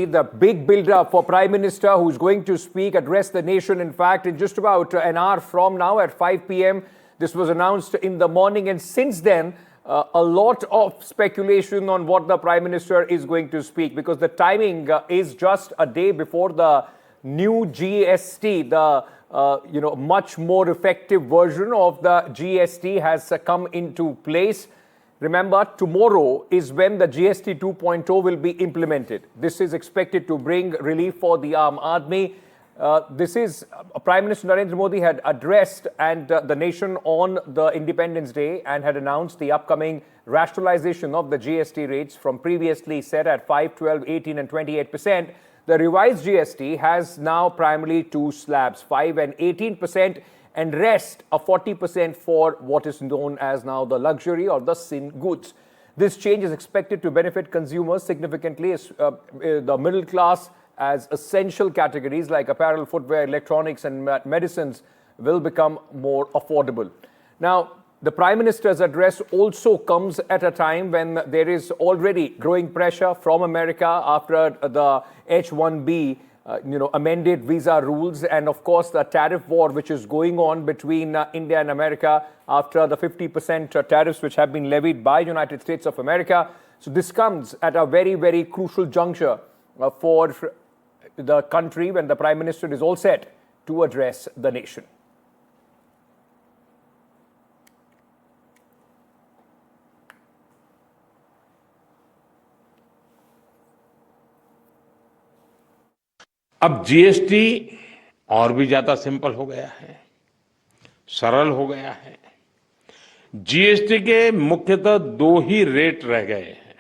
The big build-up for Prime Minister, who's going to address the nation, in fact, in just about an hour from now at 5 p.m. This was announced in the morning, and since then, a lot of speculation on what the Prime Minister is going to speak, because the timing is just a day before the new GST, the much more effective version of the GST has come into place. Remember, tomorrow is when the GST 2.0 will be implemented. This is expected to bring relief for the Aam Aadmi. This is Prime Minister Narendra Modi had addressed the nation on the Independence Day and had announced the upcoming rationalization of the GST rates from previously set at 5, 12, 18 and 28%. The revised GST has now primarily two slabs, 5 and 18%, and rest a 40% for what is known as now the luxury or the sin goods. This change is expected to benefit consumers significantly, the middle class, as essential categories like apparel, footwear, electronics and medicines will become more affordable. Now, the Prime Minister's address also comes at a time when there is already growing pressure from America after the H-1B amended visa rules, and of course the tariff war which is going on between India and America after the 50% tariffs which have been levied by United States of America. So this comes at a very, very crucial juncture for the country when the Prime Minister is all set to address the nation. अब GST और भी ज्यादा simple हो गया है, सरल हो गया है। जीएसटी के मुख्यतः दो ही रेट रह गए हैं,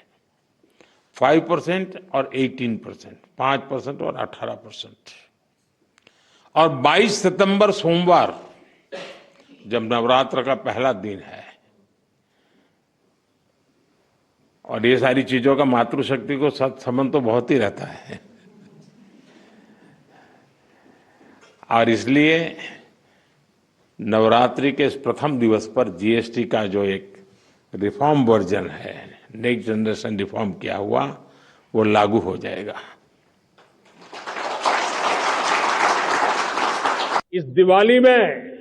5% और 18%, 5% और 18%। और 22 सितंबर सोमवार, जब नवरात्र का पहला दिन है, और ये सारी चीजों का मातृशक्ति को संबंध तो बहुत ही रहता है, और इसलिए नवरात्रि के इस प्रथम दिवस पर जीएसटी का जो एक रिफॉर्म वर्जन है, नेक्स्ट जनरेशन रिफॉर्म किया हुआ, वो लागू हो जाएगा। इस दिवाली में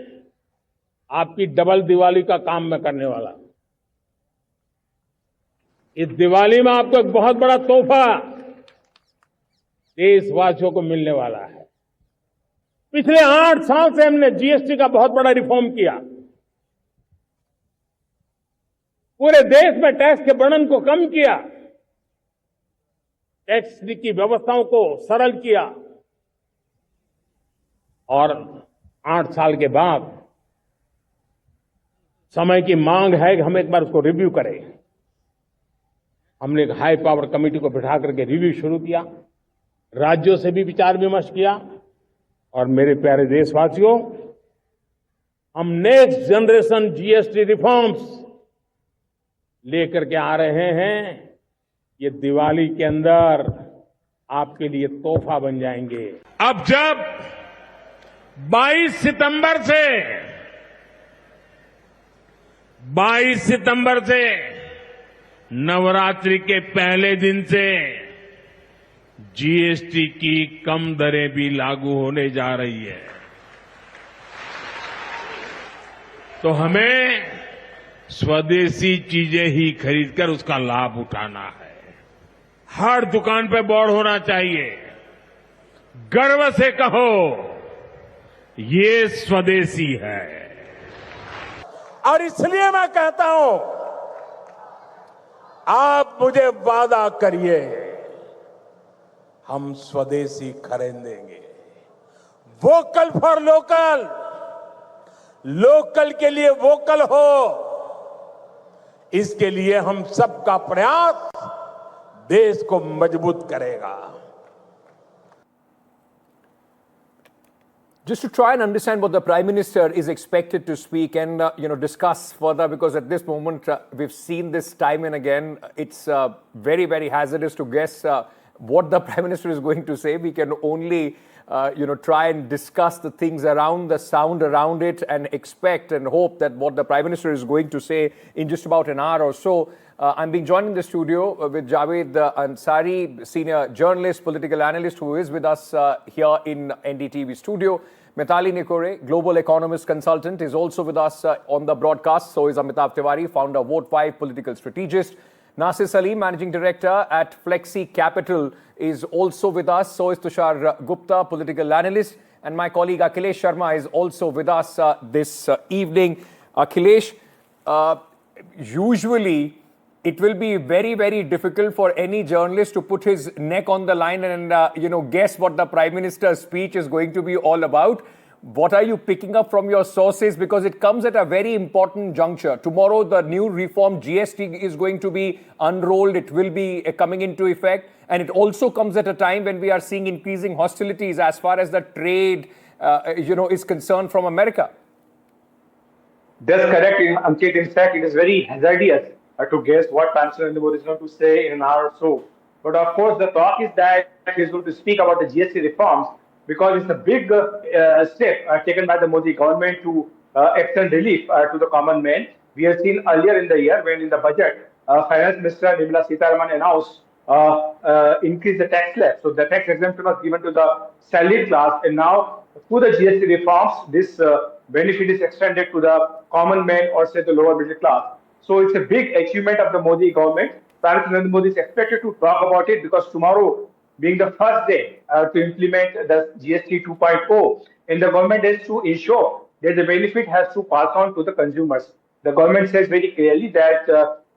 आपकी डबल दिवाली का काम मैं करने वाला हूं। इस दिवाली में आपको एक बहुत बड़ा तोहफा देशवासियों को मिलने वाला है। पिछले 8 साल से हमने जीएसटी का बहुत बड़ा रिफॉर्म किया, पूरे देश में टैक्स के बर्डन को कम किया, टैक्स की व्यवस्थाओं को सरल किया, और 8 साल के बाद समय की मांग है कि हम एक बार उसको रिव्यू करें। हमने एक हाई पावर कमेटी को बिठा करके रिव्यू शुरू किया, राज्यों से भी विचार विमर्श किया, और मेरे प्यारे देशवासियों, हम नेक्स्ट जनरेशन जीएसटी रिफॉर्म्स लेकर के आ रहे हैं। ये दिवाली के अंदर आपके लिए तोहफा बन जाएंगे। अब जब 22 सितंबर से नवरात्रि के पहले दिन से जीएसटी की कम दरें भी लागू होने जा रही है, तो हमें स्वदेशी चीजें ही खरीदकर उसका लाभ उठाना है। हर दुकान पे बोर्ड होना चाहिए, गर्व से कहो ये स्वदेशी है। और इसलिए मैं कहता हूं, आप मुझे वादा करिए, हम स्वदेशी खरीदेंगे। वोकल फॉर लोकल, लोकल के लिए वोकल हो, इसके लिए हम सबका प्रयास देश को मजबूत करेगा। Just to try and understand what the Prime Minister is expected to speak and discuss further, because at this moment we've seen this time and again. It's very, very hazardous to guess what the Prime Minister is going to say. We can only try and discuss the things around the sound around it and expect and hope that what the Prime Minister is going to say in just about an hour or so. I'm being joined in the studio with Javed Ansari, senior journalist, political analyst, who is with us here in NDTV studio. Mithali Nikore, global economist consultant, is also with us on the broadcast. So is Amitav Tiwari, founder of Vote 5, political strategist. Nasir Salim, managing director at Flexi Capital, is also with us. So is Tushar Gupta, political analyst. And my colleague Akhilesh Sharma is also with us this evening. Akhilesh, usually it will be very, very difficult for any journalist to put his neck on the line and, guess what the Prime Minister's speech is going to be all about. What are you picking up from your sources? Because it comes at a very important juncture. Tomorrow, the new reform GST is going to be unrolled. It will be coming into effect. And it also comes at a time when we are seeing increasing hostilities as far as the trade, is concerned from America. That's correct, Ankit. In fact, it is very hazardous to guess what Prime Minister Narendra Modi is going to say in an hour or so. But of course, the talk is that he's going to speak about the GST reforms because it's a big step taken by the Modi government to extend relief to the common man. We have seen earlier in the year when in the budget, Finance Minister Nirmala Sitharaman announced increase the tax slab. So the tax exemption was given to the salaried class, and now through the GST reforms, this benefit is extended to the common man or say the lower middle class. So it's a big achievement of the Modi government. Prime Minister Narendra Modi is expected to talk about it because tomorrow, being the first day to implement the GST 2.0, and the government has to ensure that the benefit has to pass on to the consumers. The government says very clearly that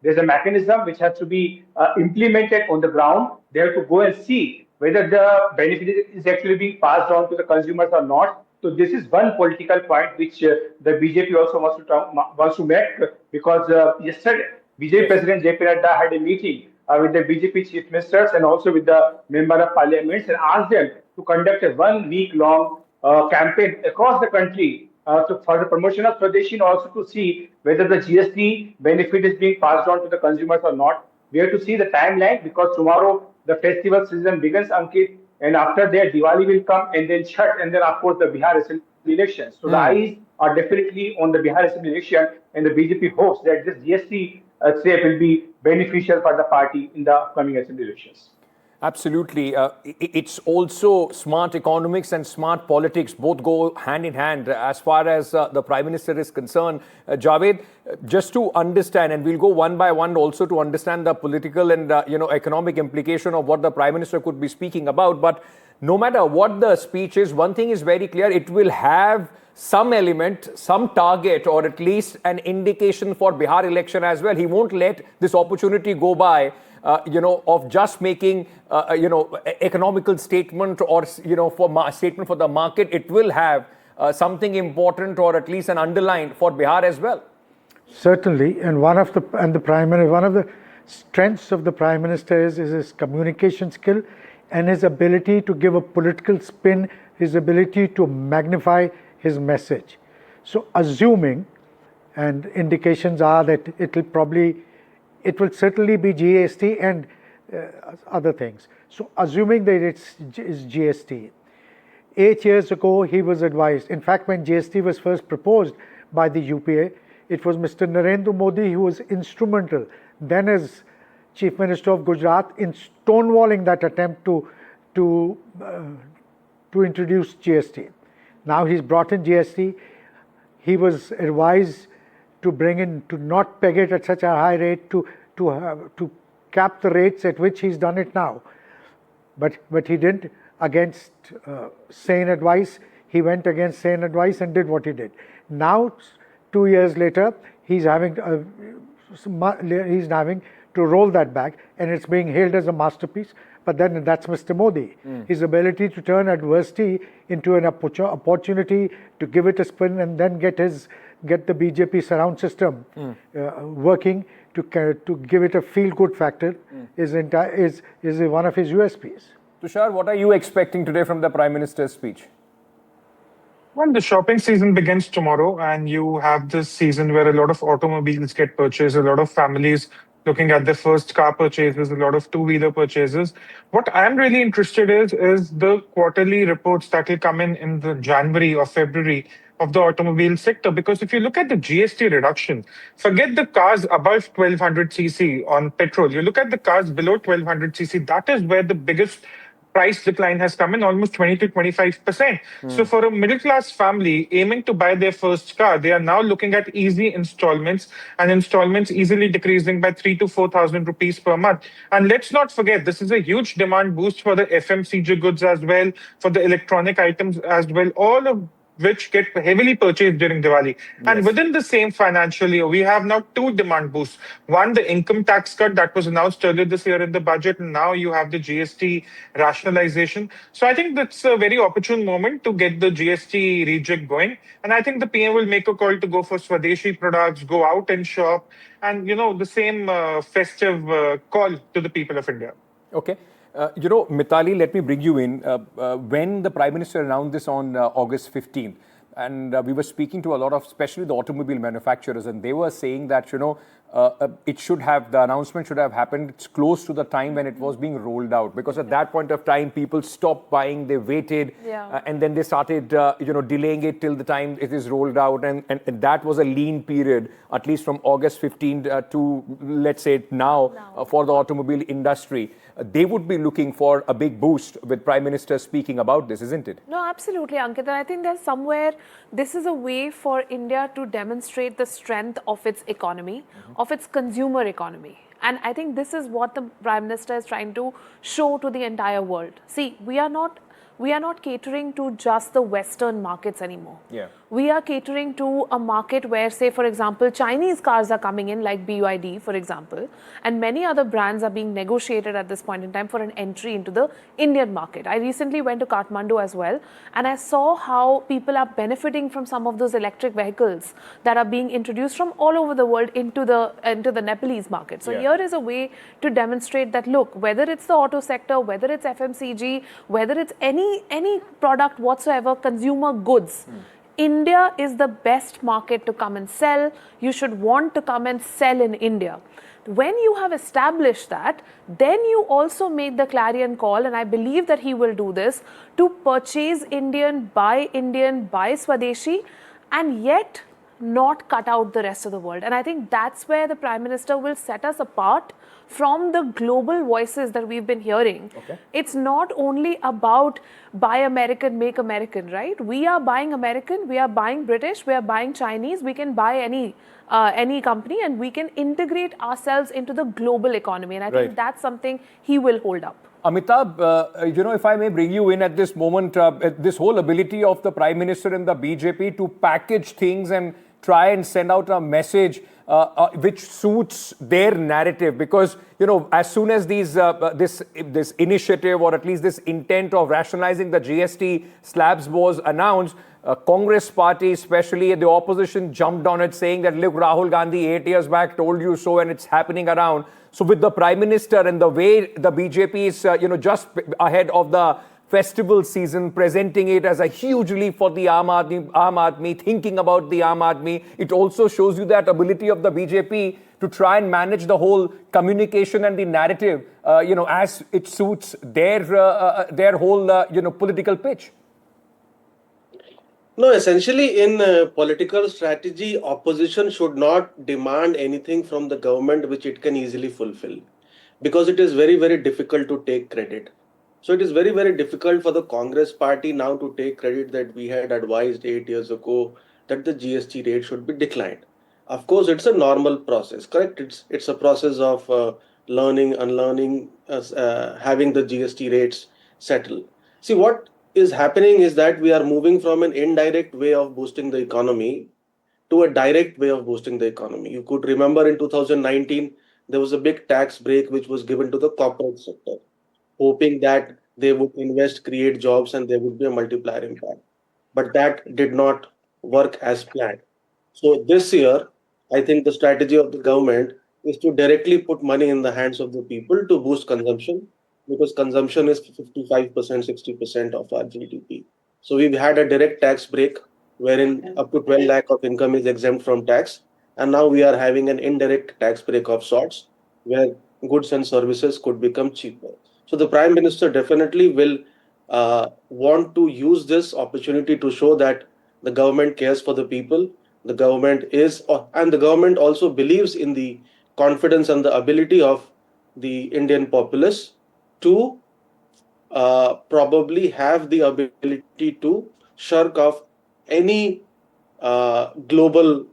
there's a mechanism which has to be implemented on the ground. They have to go and see whether the benefit is actually being passed on to the consumers or not. So this is one political point which the BJP also wants to make because yesterday BJP President JP Nadda had a meeting with the BJP chief ministers and also with the member of parliaments and asked them to conduct a 1 week long campaign across the country for the promotion of Swadeshi and also to see whether the GST benefit is being passed on to the consumers or not. We have to see the timeline because tomorrow the festival season begins, Ankit, and after that Diwali will come and then Chhath and then of course the Bihar Assembly elections. So the eyes are definitely on the Bihar Assembly election and the BJP hopes that this GST step will be beneficial for the party in the upcoming Assembly elections. Absolutely. It's also smart economics and smart politics both go hand in hand as far as the Prime Minister is concerned. Javed, just to understand, and we'll go one by one also to understand the political and economic implication of what the Prime Minister could be speaking about. But no matter what the speech is, one thing is very clear: it will have some element, some target, or at least an indication for Bihar election as well. He won't let this opportunity go by. Of just making, economical statement or, statement for the market. It will have something important or at least an underline for Bihar as well. Certainly. And one of the strengths of the Prime Minister is his communication skill and his ability to give a political spin, his ability to magnify his message. So assuming, and indications are that it will certainly be GST and other things. So assuming that it's GST, 8 years ago he was advised. In fact, when GST was first proposed by the UPA, it was Mr. Narendra Modi who was instrumental, then as Chief Minister of Gujarat, in stonewalling that attempt to introduce GST. Now he's brought in GST. He was advised to not peg it at such a high rate, to cap the rates at which he's done it now. But he didn't against sane advice. He went against sane advice and did what he did. Now, 2 years later, he's having to roll that back, and it's being hailed as a masterpiece. But then that's Mr. Modi. His ability to turn adversity into an opportunity to give it a spin and then get the BJP surround system working to give it a feel-good factor is one of his USPs. Tushar, what are you expecting today from the Prime Minister's speech? Well, the shopping season begins tomorrow, and you have this season where a lot of automobiles get purchased, a lot of families looking at their first car purchases, a lot of two-wheeler purchases. What I'm really interested is the quarterly reports that will come in the January or February of the automobile sector. Because if you look at the GST reduction, forget the cars above 1200cc on petrol. You look at the cars below 1200cc, that is where the biggest price decline has come in, almost 20 to 25%. So for a middle class family aiming to buy their first car, they are now looking at easy installments, and installments easily decreasing by 3 to 4,000 rupees per month. And let's not forget, this is a huge demand boost for the FMCG goods as well, for the electronic items as well, all of which get heavily purchased during Diwali. And within the same financial year, we have now two demand boosts. One, the income tax cut that was announced earlier this year in the budget, and now you have the GST rationalization. So I think that's a very opportune moment to get the GST rejig going. And I think the PM will make a call to go for Swadeshi products, go out and shop, and, the same festive call to the people of India. Okay. Mitali, let me bring you in. When the Prime Minister announced this on August 15th, and we were speaking to a lot of, especially the automobile manufacturers, and they were saying that, the announcement should have happened. It's close to the time when it was being rolled out, because at that point of time, people stopped buying, they waited, and then they started, delaying it till the time it is rolled out. And that was a lean period, at least from August 15th to, let's say, now. For the automobile industry. They would be looking for a big boost with Prime Minister speaking about this, isn't it? No, absolutely, Ankit. And I think there's somewhere, this is a way for India to demonstrate the strength of its economy, of its consumer economy. And I think this is what the Prime Minister is trying to show to the entire world. See, we are not catering to just the Western markets anymore. We are catering to a market where, say, for example, Chinese cars are coming in, like BYD, for example, and many other brands are being negotiated at this point in time for an entry into the Indian market. I recently went to Kathmandu as well, and I saw how people are benefiting from some of those electric vehicles that are being introduced from all over the world into the Nepalese market. So here is a way to demonstrate that, look, whether it's the auto sector, whether it's FMCG, whether it's any product whatsoever, consumer goods, India is the best market to come and sell. You should want to come and sell in India. When you have established that, then you also make the clarion call, and I believe that he will do this, to purchase Indian, buy Swadeshi, and yet not cut out the rest of the world. And I think that's where the Prime Minister will set us apart from the global voices that we've been hearing. It's not only about buy American, make American, right? We are buying American, we are buying British, we are buying Chinese, we can buy any company, and we can integrate ourselves into the global economy. And I think that's something he will hold up. Amitabh, if I may bring you in at this moment, this whole ability of the Prime Minister and the BJP to package things and try and send out a message which suits their narrative, because as soon as this initiative, or at least this intent of rationalizing the GST slabs was announced, Congress party, especially the opposition, jumped on it, saying that, look, Rahul Gandhi 8 years back told you so, and it's happening around. So with the Prime Minister and the way the BJP is just ahead of the festival season, presenting it as a huge leap for the Aam Aadmi, thinking about the Aam Aadmi, it also shows you that ability of the BJP to try and manage the whole communication and the narrative, as it suits their whole, political pitch. No, essentially in political strategy, opposition should not demand anything from the government which it can easily fulfill, because it is very, very difficult to take credit. So it is very, very difficult for the Congress party now to take credit that we had advised 8 years ago that the GST rate should be declined. Of course, it's a normal process, correct? It's a process of learning, unlearning, having the GST rates settle. See, what is happening is that we are moving from an indirect way of boosting the economy to a direct way of boosting the economy. You could remember in 2019, there was a big tax break which was given to the corporate sector, hoping that they would invest, create jobs, and there would be a multiplier impact. But that did not work as planned. So this year, I think the strategy of the government is to directly put money in the hands of the people to boost consumption, because consumption is 55%, 60% of our GDP. So we've had a direct tax break wherein up to 12 lakh of income is exempt from tax. And now we are having an indirect tax break of sorts, where goods and services could become cheaper. So the Prime Minister definitely will want to use this opportunity to show that the government cares for the people. The government and the government also believes in the confidence and the ability of the Indian populace to probably have the ability to shirk off any global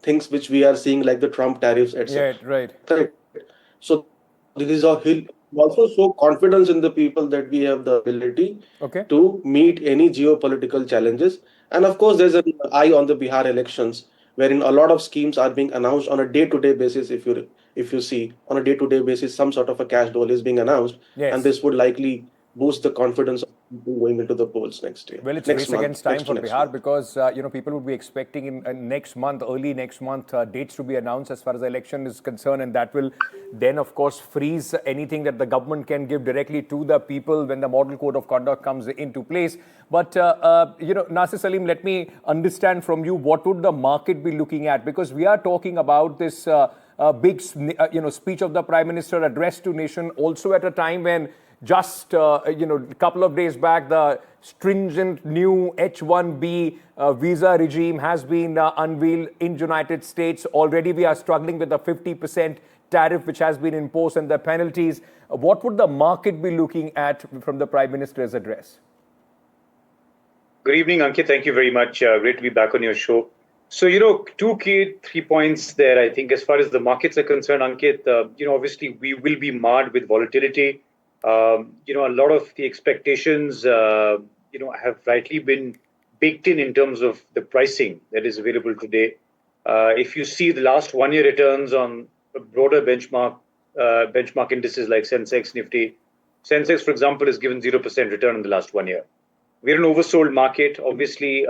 things which we are seeing, like the Trump tariffs, etc. Right. So this is how he'll also show confidence in the people that we have the ability Okay. to meet any geopolitical challenges. And of course, there's an eye on the Bihar elections, wherein a lot of schemes are being announced on a day-to-day basis. If you see on a day-to-day basis, some sort of a cash dole is being announced, Yes. and this would likely boost the confidence of people going into the polls next year. Well, it's next race against time for next Bihar month. because people would be expecting in next month, early next month, dates to be announced as far as the election is concerned, and that will then, of course, freeze anything that the government can give directly to the people when the model code of conduct comes into place. But Nasir Salim, let me understand from you, what would the market be looking at? Because we are talking about this big speech of the Prime Minister addressed to nation, also at a time when just a couple of days back, the stringent new H-1B visa regime has been unveiled in United States. Already we are struggling with the 50% tariff which has been imposed and the penalties. What would the market be looking at from the Prime Minister's address? Good evening, Ankit. Thank you very much. Great to be back on your show. So, two key 3 points there, I think, as far as the markets are concerned, Ankit. Obviously, we will be marred with volatility. A lot of the expectations, have rightly been baked in terms of the pricing that is available today. If you see the last 1 year returns on a broader benchmark indices like Sensex, Nifty, Sensex, for example, has given 0% return in the last 1 year. We're an oversold market, obviously,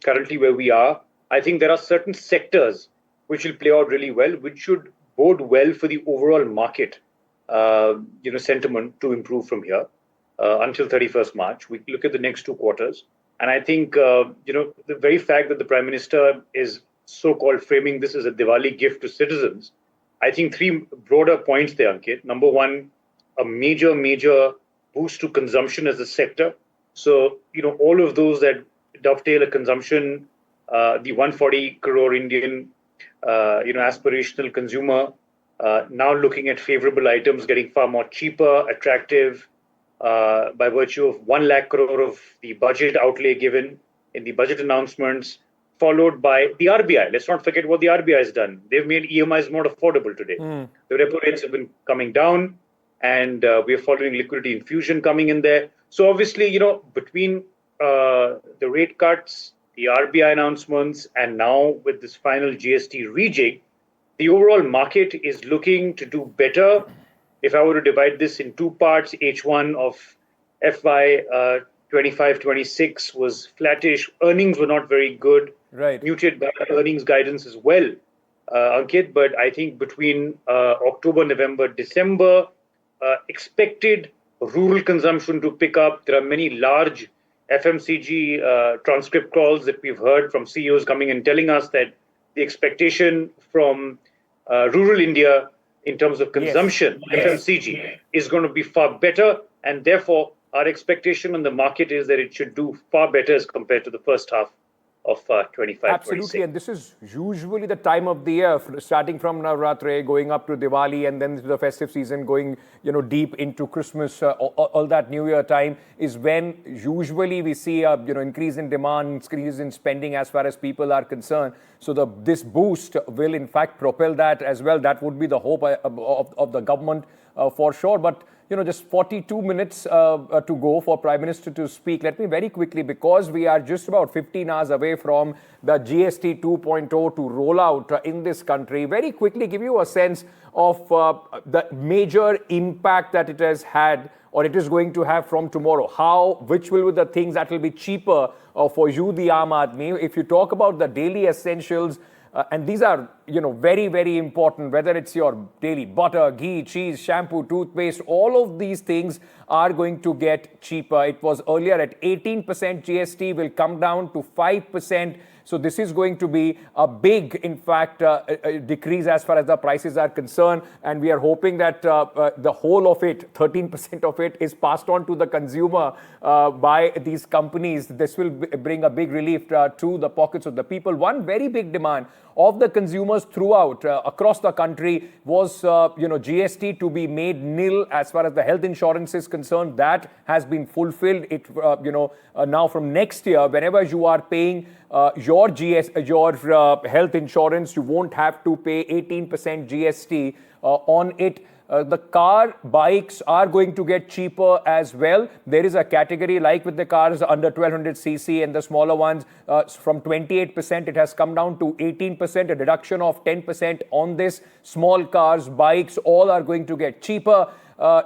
currently where we are. I think there are certain sectors which will play out really well, which should bode well for the overall market, sentiment to improve from here until 31st March. We look at the next 2 quarters. And I think, the very fact that the Prime Minister is so-called framing this as a Diwali gift to citizens, I think 3 broader points there, Ankit. Number one, a major boost to consumption as a sector. So, all of those that dovetail a consumption, the 140 crore Indian, aspirational consumer, now looking at favorable items getting far more cheaper, attractive, by virtue of 1 lakh crore of the budget outlay given in the budget announcements, followed by the RBI. Let's not forget what the RBI has done. They've made EMIs more affordable today. The repo rates have been coming down, and we are following liquidity infusion coming in there. So obviously, between the rate cuts, the RBI announcements, and now with this final GST rejig, the overall market is looking to do better. If I were to divide this in 2 parts, H1 of FY 25-26 was flattish. Earnings were not very good. Right. Muted earnings guidance as well, Ankit. But I think between October, November, December, expected rural consumption to pick up. There are many large FMCG transcript calls that we've heard from CEOs coming and telling us that the expectation from rural India in terms of consumption, FMCG, is going to be far better. And therefore, our expectation on the market is that it should do far better as compared to the first half of 25-26. Absolutely, and this is usually the time of the year, starting from Navratri, going up to Diwali, and then to the festive season, going deep into Christmas, all that New Year time is when usually we see a increase in demand, increase in spending as far as people are concerned. So this boost will in fact propel that as well. That would be the hope of the government for sure. But just 42 minutes to go for Prime Minister to speak. Let me very quickly, because we are just about 15 hours away from the GST 2.0 to roll out in this country, very quickly give you a sense of the major impact that it has had or it is going to have from tomorrow. Which will be the things that will be cheaper for you, the Aam Aadmi? If you talk about the daily essentials, and these are very, very important, whether it's your daily butter, ghee, cheese, shampoo, toothpaste, all of these things are going to get cheaper. It was earlier at 18% GST, will come down to 5%. So this is going to be a big, in fact, decrease as far as the prices are concerned. And we are hoping that the whole of it, 13% of it, is passed on to the consumer by these companies. This will bring a big relief to the pockets of the people. One very big demand of the consumers throughout across the country was GST to be made nil as far as the health insurance is concerned. That has been fulfilled. It now from next year, whenever you are paying your health insurance, you won't have to pay 18% GST on it. The car, bikes are going to get cheaper as well. There is a category like with the cars under 1200cc and the smaller ones, from 28% it has come down to 18%, a deduction of 10% on this. Small cars, bikes, all are going to get cheaper.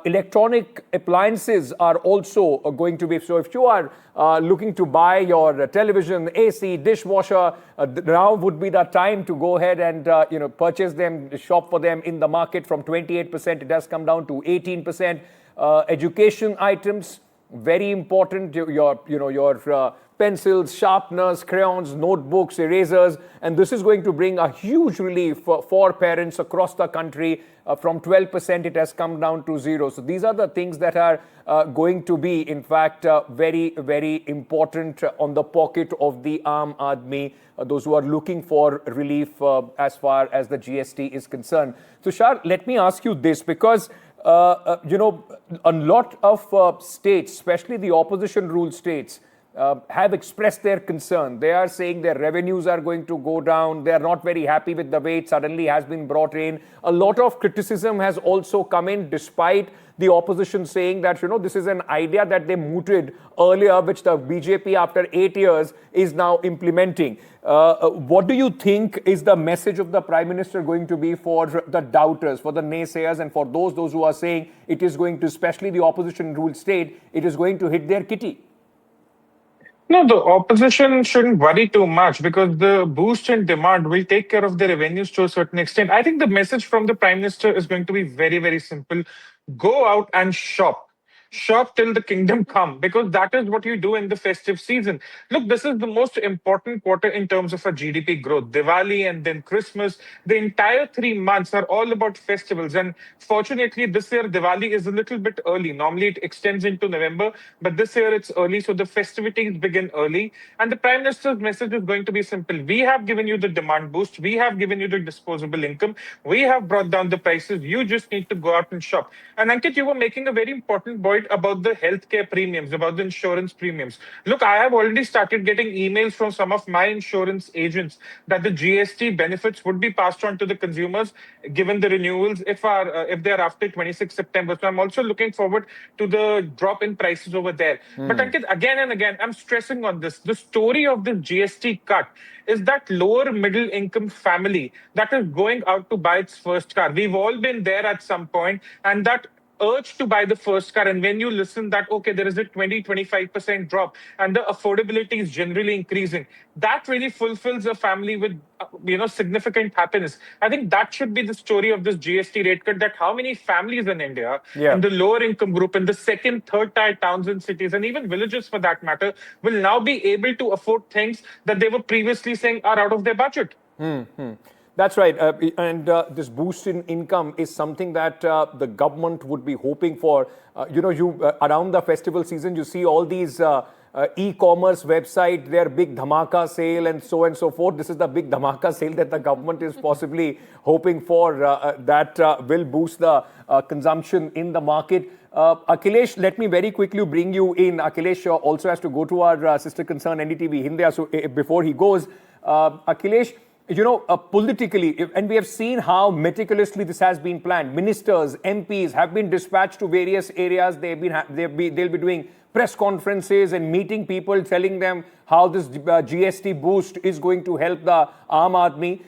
Electronic appliances are also going to be, so if you are looking to buy your television, AC, dishwasher, now would be the time to go ahead and purchase them, shop for them in the market. From 28% it has come down to 18%. Education items, very important, your pencils, sharpeners, crayons, notebooks, erasers, and this is going to bring a huge relief for parents across the country. From 12% it has come down to 0. So these are the things that are going to be, in fact, very, very important on the pocket of the Aam Aadmi, those who are looking for relief as far as the GST is concerned. Tushar, let me ask you this, because a lot of states, especially the opposition ruled states, have expressed their concern. They are saying their revenues are going to go down. They are not very happy with the way it suddenly has been brought in. A lot of criticism has also come in, despite the opposition saying that, this is an idea that they mooted earlier, which the BJP after 8 years is now implementing. What do you think is the message of the Prime Minister going to be for the doubters, for the naysayers, and for those who are saying it is going to, especially the opposition ruled state, it is going to hit their kitty? No, the opposition shouldn't worry too much, because the boost in demand will take care of the revenues to a certain extent. I think the message from the Prime Minister is going to be very, very simple. Go out and shop. Shop till the kingdom come, because that is what you do in the festive season. Look, this is the most important quarter in terms of a GDP growth. Diwali and then Christmas, the entire 3 months are all about festivals. And fortunately, this year, Diwali is a little bit early. Normally, it extends into November, but this year it's early, so the festivities begin early. And the Prime Minister's message is going to be simple. We have given you the demand boost. We have given you the disposable income. We have brought down the prices. You just need to go out and shop. And Ankit, you were making a very important point about the healthcare premiums, about the insurance premiums. Look, I have already started getting emails from some of my insurance agents that the GST benefits would be passed on to the consumers given the renewals if they're after 26 September. So I'm also looking forward to the drop in prices over there. But Ankit, again and again, I'm stressing on this. The story of the GST cut is that lower middle income family that is going out to buy its first car. We've all been there at some point, and that urge to buy the first car, and when you listen that, okay, there is a 20-25% drop and the affordability is generally increasing, that really fulfills a family with significant happiness. I think that should be the story of this GST rate cut, that how many families in India, in the lower income group, in the second, third tier towns and cities, and even villages for that matter, will now be able to afford things that they were previously saying are out of their budget. That's right. And this boost in income is something that the government would be hoping for. Around the festival season, you see all these e-commerce website, their big dhamaka sale and so forth. This is the big dhamaka sale that the government is possibly hoping for, that will boost the consumption in the market. Akhilesh, let me very quickly bring you in. Akhilesh also has to go to our sister concern NDTV Hindia. So before he goes, Akhilesh, politically, and we have seen how meticulously this has been planned. Ministers, MPs have been dispatched to various areas. They'll be doing press conferences and meeting people, telling them how this GST boost is going to help the Aam Aadmi.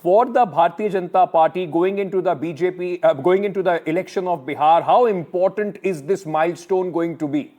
For the Bharatiya Janata Party going into the BJP, going into the election of Bihar, how important is this milestone going to be?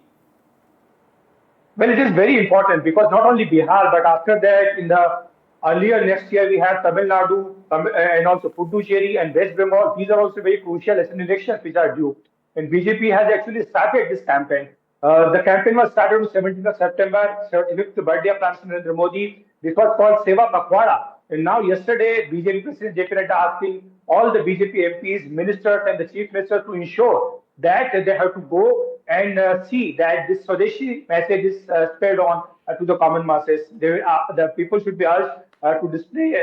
Well, it is very important, because not only Bihar, but after that, in the Earlier next year we have Tamil Nadu and also Puducherry and West Bengal. These are also very crucial assembly elections which are due. And BJP has actually started this campaign. The campaign was started on 17th of September, 75th birthday of Prime Minister Narendra Modi. This was called Seva Pakwara. And now yesterday, BJP President JP Nadda asking all the BJP MPs, ministers and the Chief Minister to ensure that they have to go and see that this Swadeshi message is spread on to the common masses. The people should be urged to display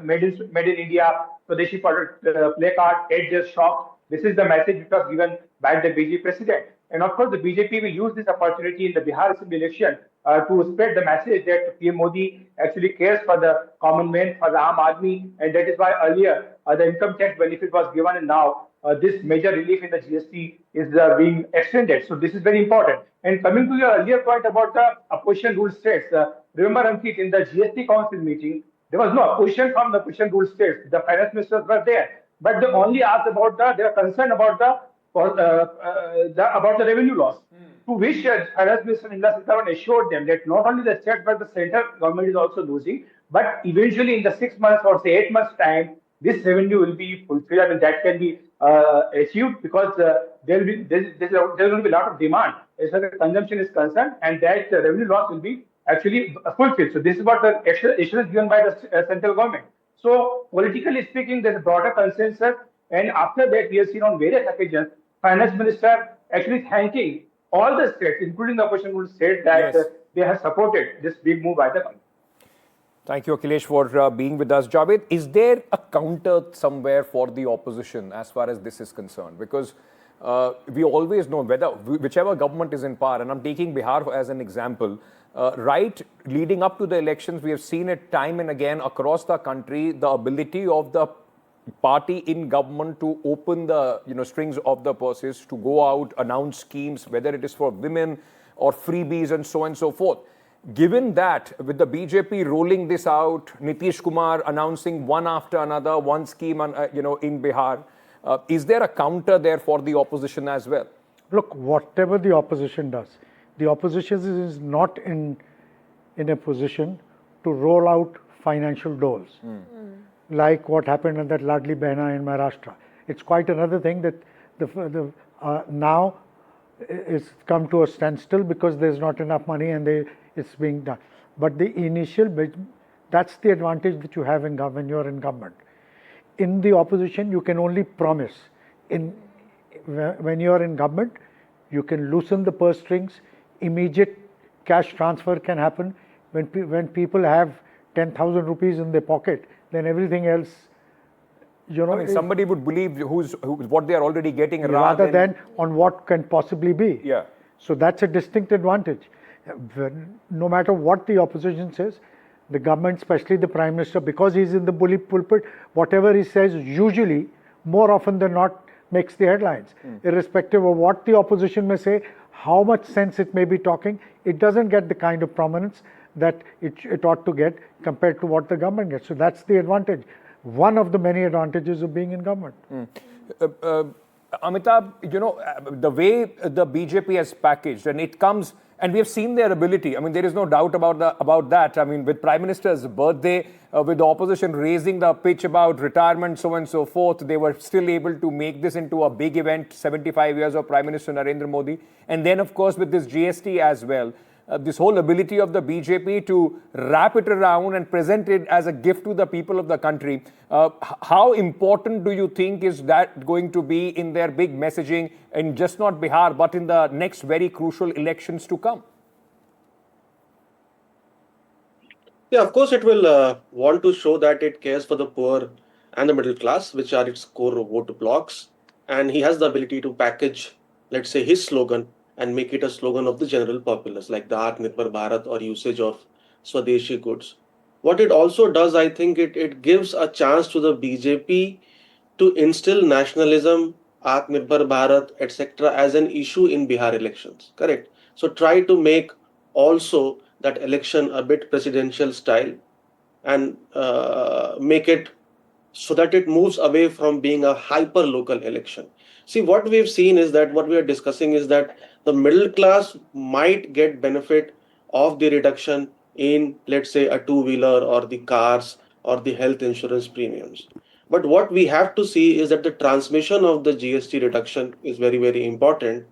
made in India Swadeshi placard at their shop. This is the message which was given by the BJP president. And of course, the BJP will use this opportunity in the Bihar Assembly election to spread the message that PM Modi actually cares for the common man, for the Aam Aadmi, and that is why earlier the income tax benefit was given, and now this major relief in the GST is being extended. So this is very important. And coming to your earlier point about the opposition rule states, remember, Ankit, in the GST Council meeting, there was no opposition from the opposition rule states. The finance ministers were there, but they only asked about they are concerned about about the revenue loss. To which Finance Minister Nirmala Sitharaman assured them that not only the state but the central government is also losing, but eventually in the 6 months or say 8 months time, this revenue will be fulfilled. I mean, that can be achieved because there's going to be a lot of demand as far as consumption is concerned, and that revenue loss will be actually fulfilled. So this is what the assurance given by the central government. So politically speaking, there's a broader consensus, and after that, we have seen on various occasions, Finance Minister actually thanking all the states, including the opposition states, that they have supported this big move by the government. Thank you, Akhilesh, for being with us. Javed, is there a counter somewhere for the opposition as far as this is concerned? Because we always know whichever government is in power, and I'm taking Bihar as an example, right leading up to the elections, we have seen it time and again across the country, the ability of the party in government to open the strings of the purses, to go out, announce schemes, whether it is for women or freebies and so on and so forth. Given that, with the BJP rolling this out, Nitish Kumar announcing one after another, one scheme in Bihar, is there a counter there for the opposition as well? Look, whatever the opposition does, the opposition is not in a position to roll out financial doles. Like what happened in that Ladli Behna in Maharashtra. It's quite another thing that now it's come to a standstill because there's not enough money and it's being done. But the initial, that's the advantage that you have when you're in government. In the opposition, you can only promise. When you're in government, you can loosen the purse strings, immediate cash transfer can happen. When people have 10,000 rupees in their pocket, then everything else, I mean, somebody would believe what they are already getting rather than on what can possibly be. Yeah. So that's a distinct advantage. No matter what the opposition says, the government, especially the Prime Minister, because he's in the bully pulpit, whatever he says usually, more often than not, makes the headlines. Irrespective of what the opposition may say, how much sense it may be talking, it doesn't get the kind of prominence that it ought to get compared to what the government gets. So that's the advantage. One of the many advantages of being in government. Amitabh, the way the BJP has packaged, and it comes, and we have seen their ability. I mean, there is no doubt about that. I mean, with Prime Minister's birthday, with the opposition raising the pitch about retirement, so on and so forth, they were still able to make this into a big event, 75 years of Prime Minister Narendra Modi. And then, of course, with this GST as well. This whole ability of the BJP to wrap it around and present it as a gift to the people of the country. How important do you think is that going to be in their big messaging in just not Bihar, but in the next very crucial elections to come? Yeah, of course, it will want to show that it cares for the poor and the middle class, which are its core vote blocks. And he has the ability to package, let's say, his slogan and make it a slogan of the general populace, like the Atmanirbhar Bharat or usage of Swadeshi goods. What it also does, I think it gives a chance to the BJP to instill nationalism, Atmanirbhar Bharat, etc. as an issue in Bihar elections, correct? So try to make also that election a bit presidential style and make it so that it moves away from being a hyper local election. See, what we've seen is that what we are discussing is that the middle class might get benefit of the reduction in, let's say, a two-wheeler or the cars or the health insurance premiums. But what we have to see is that the transmission of the GST reduction is very, very important.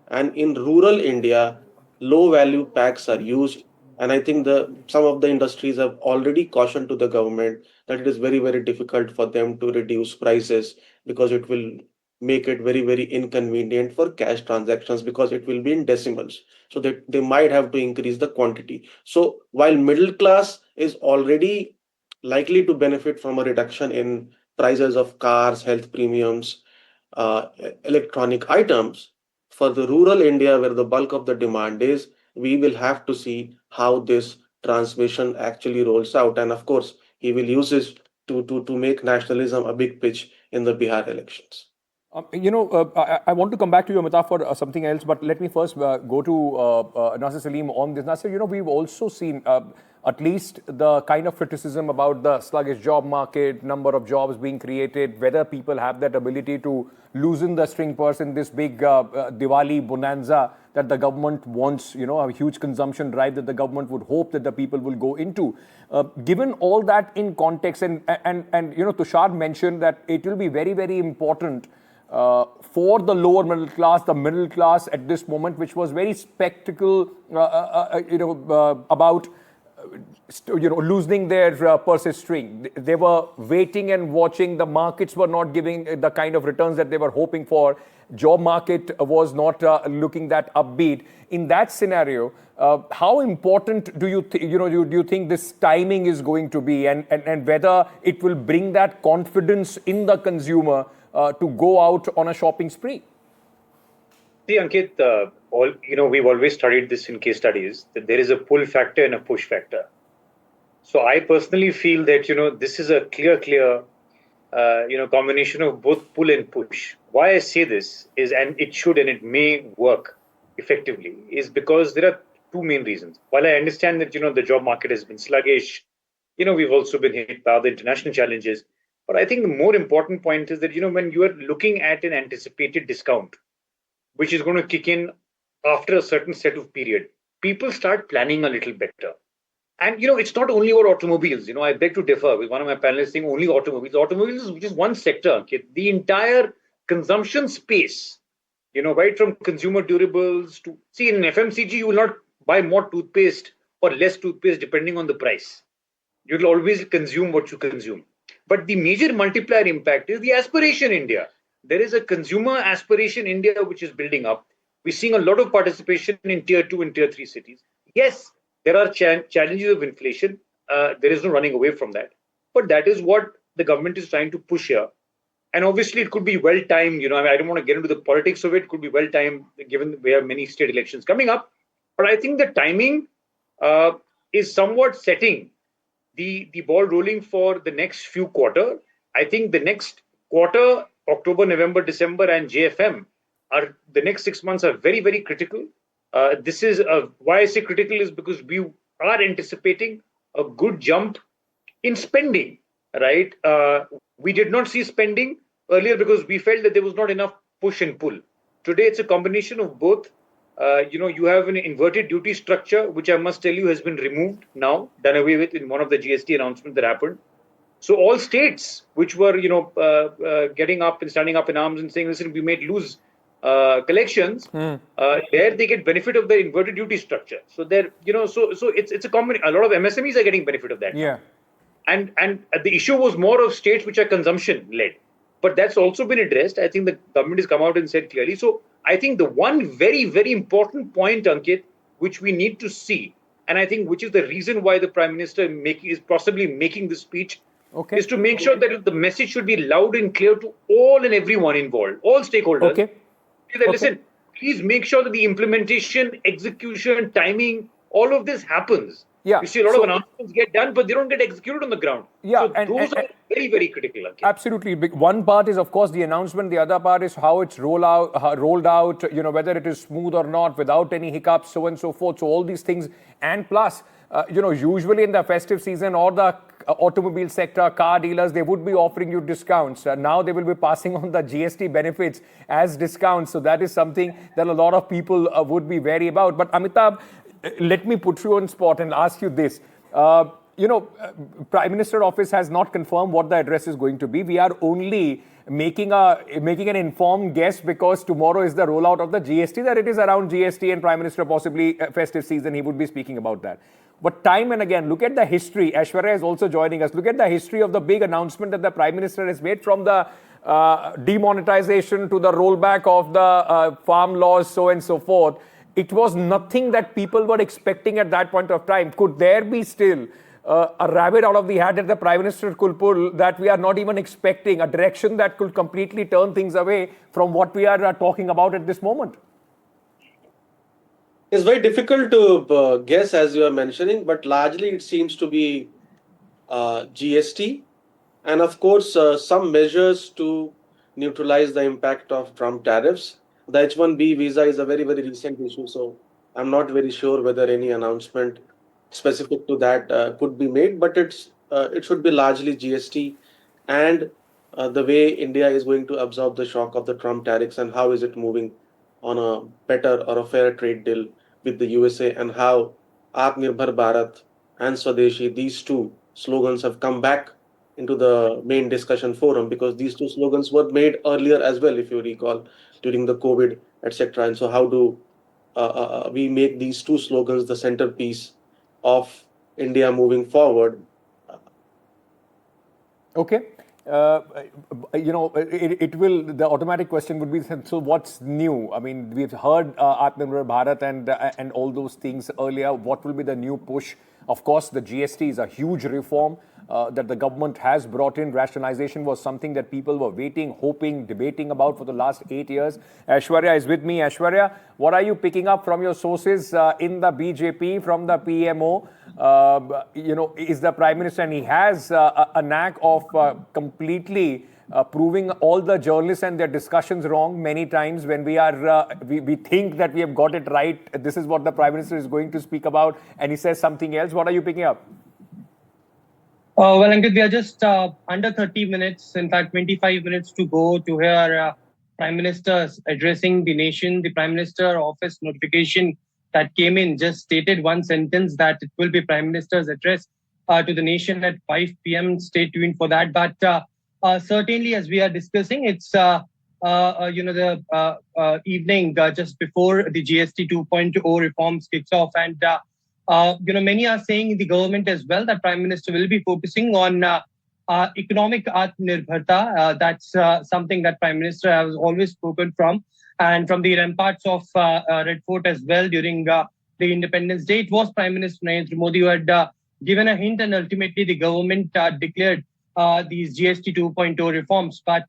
And in rural India, low value packs are used. And I think some of the industries have already cautioned to the government that it is very, very difficult for them to reduce prices because it will make it very, very inconvenient for cash transactions because it will be in decimals. So that they might have to increase the quantity. So while middle class is already likely to benefit from a reduction in prices of cars, health premiums, electronic items, for the rural India where the bulk of the demand is, we will have to see how this transmission actually rolls out. And of course, he will use this to make nationalism a big pitch in the Bihar elections. I want to come back to you, Amitabh, for something else, but let me first go to Nasir Salim on this. Nasir, we've also seen at least the kind of criticism about the sluggish job market, number of jobs being created, whether people have that ability to loosen the string purse in this big Diwali bonanza that the government wants, a huge consumption drive that the government would hope that the people will go into. Given all that in context, and Tushar mentioned that it will be very, very important for the lower middle class, the middle class at this moment, which was very spectacle, about loosening their purse string. They were waiting and watching. The markets were not giving the kind of returns that they were hoping for. Job market was not looking that upbeat. In that scenario, how important do you think this timing is going to be, and whether it will bring that confidence in the consumer to go out on a shopping spree? See, Ankit, we've always studied this in case studies, that there is a pull factor and a push factor. So I personally feel that, this is a clear, combination of both pull and push. Why I say this is, and it should and it may work effectively, is because there are two main reasons. While I understand that, the job market has been sluggish, we've also been hit by other international challenges. But I think the more important point is that, when you are looking at an anticipated discount, which is going to kick in after a certain set of period, people start planning a little better. And, it's not only about automobiles. I beg to differ with one of my panelists saying only automobiles. Automobiles is just one sector. Okay? The entire consumption space, right from consumer durables to, see, in FMCG, you will not buy more toothpaste or less toothpaste depending on the price. You will always consume what you consume. But the major multiplier impact is the aspiration India. There is a consumer aspiration India which is building up. We're seeing a lot of participation in tier 2 and tier 3 cities. Yes, there are challenges of inflation. There is no running away from that. But that is what the government is trying to push here. And obviously, it could be well-timed. I don't want to get into the politics of it. It could be well-timed given we have many state elections coming up. But I think the timing is somewhat setting the ball rolling for the next few quarters. I think the next quarter, October, November, December, and JFM, the next 6 months are very, very critical. This is why I say critical is because we are anticipating a good jump in spending, right? We did not see spending earlier because we felt that there was not enough push and pull. Today, it's a combination of both. You have an inverted duty structure, which I must tell you has been removed now, done away with in one of the GST announcements that happened. So all states which were, getting up and standing up in arms and saying, listen, we may lose collections, there they get benefit of the inverted duty structure. So there, so it's a combination. A lot of MSMEs are getting benefit of that. Yeah. And the issue was more of states which are consumption led. But that's also been addressed. I think the government has come out and said clearly. So I think the one very, very important point, Ankit, which we need to see, and I think which is the reason why the Prime Minister is possibly making this speech, is to make sure that the message should be loud and clear to all and everyone involved, all stakeholders. Okay. Listen, please make sure that the implementation, execution, timing, all of this happens. Yeah. You see a lot of announcements get done, but they don't get executed on the ground. Yeah, so those are very, very critical. Ankit. Absolutely. One part is, of course, the announcement. The other part is how it's rolled out, whether it is smooth or not, without any hiccups, so on and so forth. So all these things. And plus, usually in the festive season or the automobile sector, car dealers, they would be offering you discounts. Now they will be passing on the GST benefits as discounts. So that is something that a lot of people would be wary about. But Amitabh, let me put you on spot and ask you this. Prime Minister office has not confirmed what the address is going to be. We are only making an informed guess because tomorrow is the rollout of the GST, that it is around GST and Prime Minister possibly festive season, he would be speaking about that. But time and again, look at the history. Aishwarya is also joining us. Look at the history of the big announcement that the Prime Minister has made, from the demonetization to the rollback of the farm laws, so and so forth. It was nothing that people were expecting at that point of time. Could there be still a rabbit out of the hat that the Prime Minister could pull that we are not even expecting, a direction that could completely turn things away from what we are talking about at this moment? It's very difficult to guess, as you are mentioning, but largely it seems to be GST and, of course, some measures to neutralize the impact of Trump tariffs. The H-1B visa is a very, very recent issue, so I'm not very sure whether any announcement specific to that could be made, but it should be largely GST and the way India is going to absorb the shock of the Trump tariffs and how is it moving on a better or a fair trade deal with the USA, and how Atmanirbhar Bharat and Swadeshi, these two slogans have come back into the main discussion forum, because these two slogans were made earlier as well, if you recall, during the COVID, etc. And so how do we make these two slogans the centerpiece of India moving forward? Okay. The automatic question would be, so what's new? I mean, we've heard Atmanirbhar Bharat and all those things earlier. What will be the new push? Of course, the GST is a huge reform that the government has brought in. Rationalization was something that people were waiting, hoping, debating about for the last 8 years. Aishwarya is with me. Aishwarya, what are you picking up from your sources in the BJP, from the PMO? Is the Prime Minister, and he has a knack of completely proving all the journalists and their discussions wrong many times when we think that we have got it right. This is what the Prime Minister is going to speak about, and he says something else. What are you picking up? Well, Ankit, we are just under 30 minutes, in fact, 25 minutes to go to hear Prime Minister addressing the nation. The Prime Minister office notification that came in just stated one sentence, that it will be Prime Minister's address to the nation at 5 p.m. Stay tuned for that. But certainly, as we are discussing, it's the evening just before the GST 2.0 reforms kicks off, and many are saying in the government as well that Prime Minister will be focusing on economic Atmanirbharta. That's something that Prime Minister has always spoken from, and from the ramparts of Red Fort as well during the Independence Day. It was Prime Minister Narendra Modi who had given a hint, and ultimately the government declared these GST 2.0 reforms. But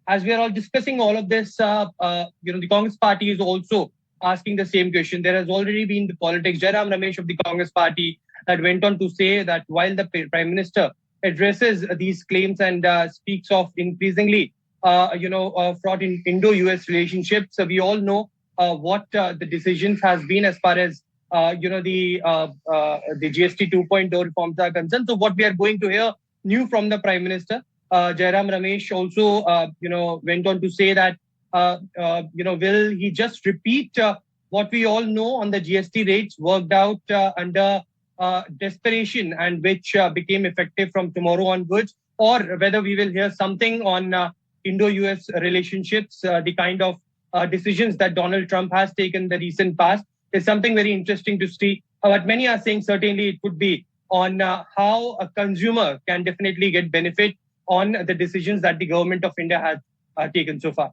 as we are all discussing all of this, the Congress party is also asking the same question. There has already been the politics. Jairam Ramesh of the Congress party that went on to say that while the Prime Minister addresses these claims and speaks of increasingly fraught in Indo-US relationships, we all know what the decisions has been as far as the GST 2.0 reforms are concerned. So what we are going to hear new from the Prime Minister, Jairam Ramesh also went on to say that will he just repeat what we all know on the GST rates worked out under desperation and which became effective from tomorrow onwards, or whether we will hear something on Indo-US relationships, the kind of decisions that Donald Trump has taken in the recent past is something very interesting to see. But many are saying certainly it could be on how a consumer can definitely get benefit on the decisions that the government of India has taken so far.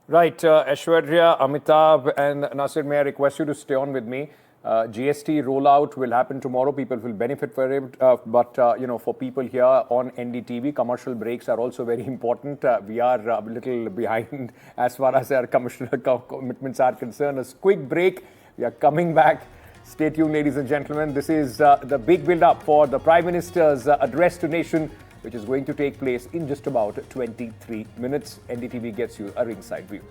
Right, Aishwarya, Amitabh and Nasir, may I request you to stay on with me. GST rollout will happen tomorrow. People will benefit for it. But for people here on NDTV, commercial breaks are also very important. We are a little behind as far as our commercial commitments are concerned. A quick break. We are coming back. Stay tuned, ladies and gentlemen. This is the big build-up for the Prime Minister's address to nation, which is going to take place in just about 23 minutes. NDTV gets you a ringside view.